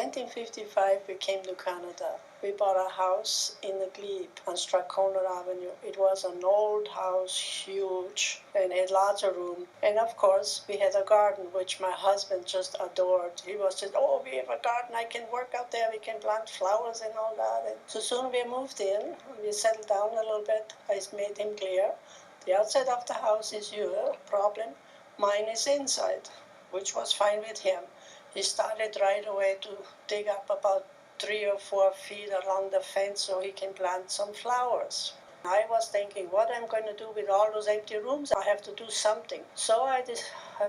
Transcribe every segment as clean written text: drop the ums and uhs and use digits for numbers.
1955, we came to Canada. We bought a house in the Glebe on Strathcona Avenue. It was an old house, huge, and had lots of room. And of course, we had a garden, which my husband just adored. He was just, oh, we have a garden, I can work out there, we can plant flowers and all that. And so soon we moved in, we settled down a little bit. I made him clear, the outside of the house is your problem, mine is inside, which was fine with him. He started right away to dig up about 3 or 4 feet along the fence so he can plant some flowers. I was thinking, what I'm going to do with all those empty rooms? I have to do something. So I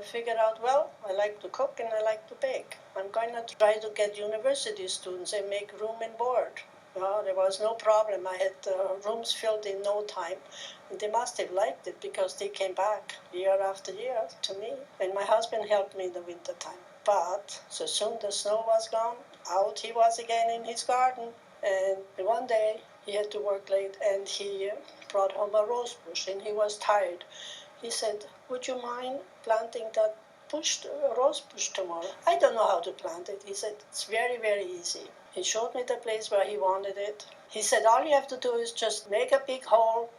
figured out, well, I like to cook and I like to bake. I'm going to try to get university students and make room and board. There was no problem. I had rooms filled in no time. And they must have liked it because they came back year after year to me. And my husband helped me in the winter time. But so soon the snow was gone, out he was again in his garden. And one day he had to work late and he brought home a rose bush and he was tired. He said, would you mind planting that rose bush tomorrow? I don't know how to plant it. He said, it's very, very easy. He showed me the place where he wanted it. He said, all you have to do is just make a big hole,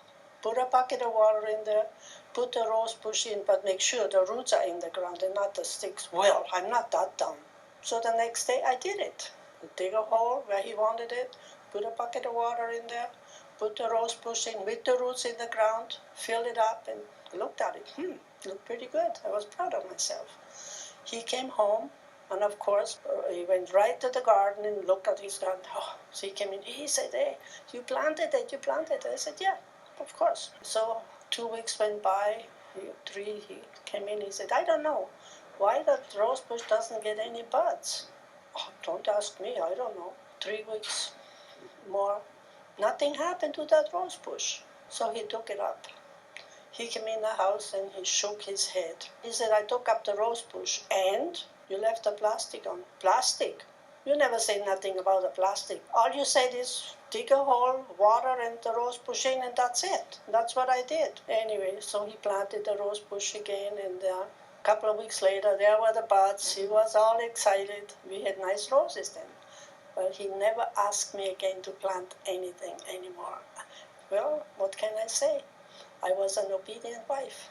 put a bucket of water in there, put the rose bush in, but make sure the roots are in the ground and not the sticks. Well, I'm not that dumb. So the next day I did it. I dig a hole where he wanted it, put a bucket of water in there, put the rose bush in with the roots in the ground, filled it up and looked at it. It looked pretty good. I was proud of myself. He came home and of course he went right to the garden and looked at his garden. Oh, so he came in, he said, hey, you planted it, you planted it. I said, yeah, of course. So 2 weeks went by, 3, he came in, he said, I don't know why that rose bush doesn't get any buds. Oh, don't ask me, I don't know. 3 weeks more, nothing happened to that rose bush. So he took it up. He came in the house and he shook his head. He said, I took up the rose bush and you left the plastic on. Plastic? You never say nothing about the plastic. All you said is dig a hole, water and the rose bush in and that's it. That's what I did. Anyway, so he planted the rose bush again and a couple of weeks later there were the buds. He was all excited. We had nice roses then. But he never asked me again to plant anything anymore. Well, what can I say? I was an obedient wife.